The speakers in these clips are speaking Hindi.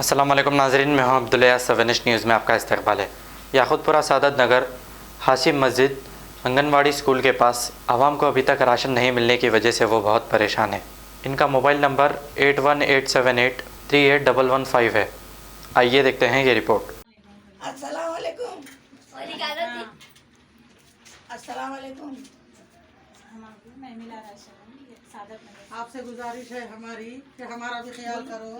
अस्सलाम वालेकुम नाज़रीन, मैं हूं अब्दुल्ला। सवेनिश न्यूज़ में आपका इस्तकबाल है। याकूतपुरा सादत नगर हाशिम मस्जिद आंगनवाड़ी स्कूल के पास आवाम को अभी तक राशन नहीं मिलने की वजह से वो बहुत परेशान है। इनका मोबाइल नंबर 8187838115 है। आइए देखते हैं ये रिपोर्ट। अस्सलाम वालेकुम। अस्सलाम वालेकुम। आपसे गुजारिश है हमारी कि हमारा भी ख्याल करो।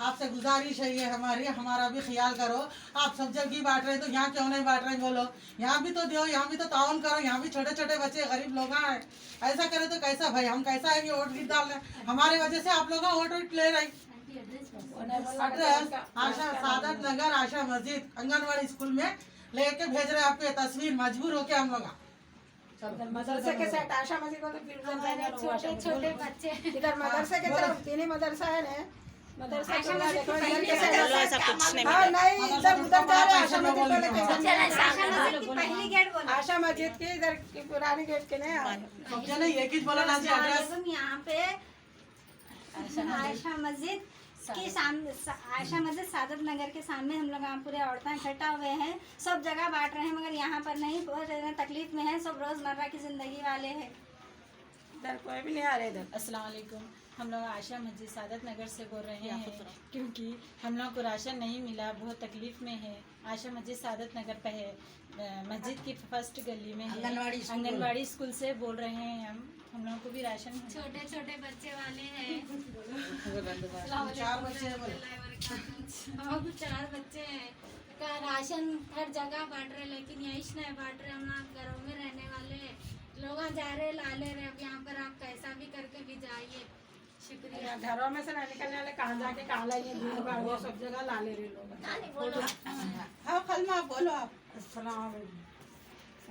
आपसे गुजारिश है ये हमारी, हमारा भी ख्याल करो। आप सब जगह बांट रहे तो यहाँ क्यों नहीं बांट रहे बोलो? यहाँ भी तो दो, यहाँ भी तो ताउन करो। यहाँ भी छोटे छोटे बच्चे गरीब लोग हैं। ऐसा करे तो कैसा भाई? हम कैसा आएंगे वोट गिर डालने? हमारे वजह से आप लोग वोट ले रहे। आशा सादत नगर आशा मस्जिद आंगनवाड़ी स्कूल में लेके भेज रहे आपके तस्वीर। मजबूर होके हम लोग मदरसे के साथ आशा मस्जिद को छोटे छोटे बच्चे इधर मदरसे के तरफ तीन मदरसा है ना। मदरसा कुछ नहीं, इधर उधर जा रहे आशा मस्जिद पहली गेट बोलो। आशा मस्जिद की इधर पुरानी गेट के नहीं एक ही बोला ना। यहाँ पे आशा मस्जिद के सामने, आशा मस्जिद सादत नगर के सामने हम लोग पूरे औरतें इकट्ठा हुए हैं। सब जगह बांट रहे हैं मगर यहाँ पर नहीं। बहुत तकलीफ में है। सब रोजमर्रा की जिंदगी वाले हैं। इधर कोई भी नहीं आ रहे इधर। अस्सलाम वालेकुम। हम लोग आशा मस्जिद सादत नगर से बोल रहे हैं क्योंकि हम लोग को राशन नहीं मिला, बहुत तकलीफ में है। आशा मस्जिद सादत नगर पे है, मस्जिद की फर्स्ट गली में है। आंगनवाड़ी स्कूल से बोल रहे हैं हम लोगों को भी राशन छोटे छोटे बच्चे वाले हैं। 4 बच्चे हैं। हम 4 बच्चे हैं। का राशन हर जगह बांट रहे लेकिन यही नहीं बांट रहे। हम लोग घरों में रहने वाले हैं। लोग जा रहे ला ले रहे। अब यहाँ पर आप कैसा भी करके भी जाइए। शुक्रिया। घरों में से नहीं निकलने वाले कहाँ जाके कहाँ लाइए? वो सब जगह ला ले रहे लोग। हाँ खलमा बोलो आप।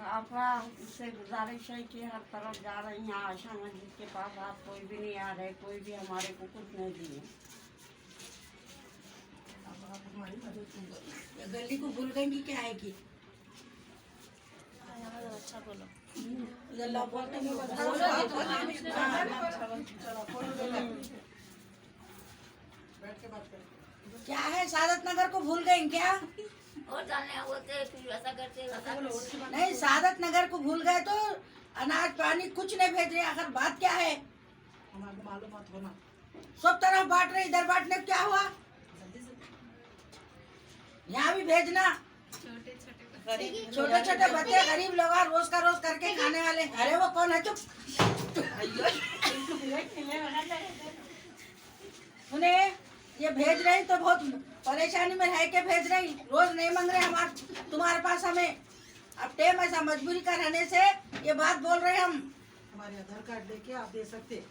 आपका इससे गुजारिश है कि हर तरफ जा रही हैं आशा मस्जिद के पास, आप कोई भी नहीं आ रहे, कोई भी हमारे को कुछ नहीं दिए। गली को भूल गई क्या है कि अच्छा बोलो। क्या है? सादत नगर को भूल गई क्या? और जाने होते वैसा करते नहीं, सादत नगर को भूल गए तो अनाज पानी कुछ नहीं भेज रहे। आखिर बात क्या है? हमारे मालूमात होना। सब तरफ बांट रहे, इधर बांटने क्या हुआ? यहाँ भी भेजना। छोटे छोटे बच्चे गरीब लोग रोज का रोज करके खाने वाले। अरे वो कौन है? चुप। उन्हें ये भेज रही तो बहुत परेशानी में है के भेज रही। रोज नहीं मांग रहे हमारे तुम्हारे पास हमें। अब टेम ऐसा मजबूरी का रहने से ये बात बोल रहे हम। हमारे आधार कार्ड देके आप दे सकते।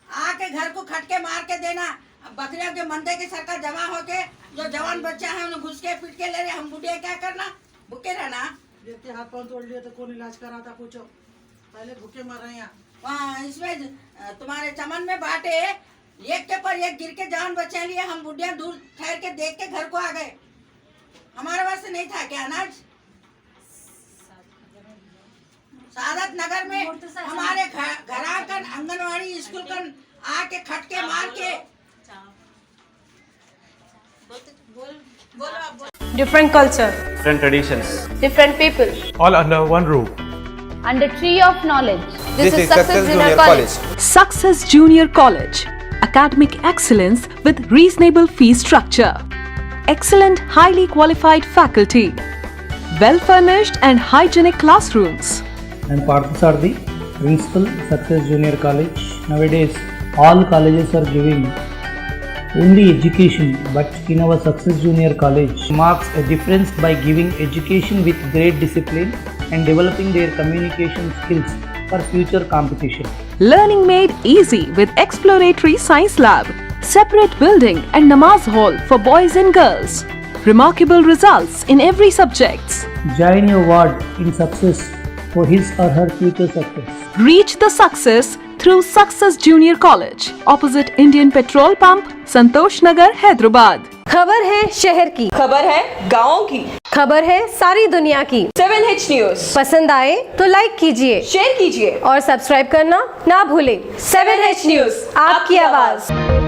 आके घर को खटके मार के देना। अब बकरियों के मंदे की सरकार जमा होके जो जवान बच्चा है उन्हें घुस के पीट के ले रहे। हम बुढ़िया क्या करना? भूखे रहना। देखते हाथ पाँव तोड़ लिए तो कौन इलाज करा था? पूछो। पहले भूखे मर रहे हैं। वहाँ इसमें तुम्हारे चमन में बांटे एक के पर एक गिर के जान बचा लिए। हम बुढ़िया दूर ठहर के देख के घर को आ गए। हमारे पास से नहीं था क्या अनाज? सादत नगर में हमारे घर आकर आंगनवाड़ी स्कूल कर आके खटके मार के Different culture, different traditions, different people, all under one roof. under tree of knowledge. This is Success Junior College. Success Junior College. Academic excellence with reasonable fee structure. Excellent, highly qualified faculty. Well-furnished and hygienic classrooms. I'm Parthasarthi, Principal, Success Junior College. Nowadays, all colleges are giving only education, but in our Success Junior College marks a difference by giving education with great discipline and developing their communication skills for future competition. Learning made easy with exploratory science lab, separate building and namaz hall for boys and girls. Remarkable results in every subjects. Join your ward in success for his or her future success. Reach the success through Success Junior College, opposite Indian Petrol Pump, Santosh Nagar, Hyderabad. खबर है शहर की, खबर है गाँव की, खबर है सारी दुनिया की। 7H न्यूज पसंद आए तो लाइक कीजिए, शेयर कीजिए और सब्सक्राइब करना ना भूलें। 7H न्यूज, आपकी आवाज।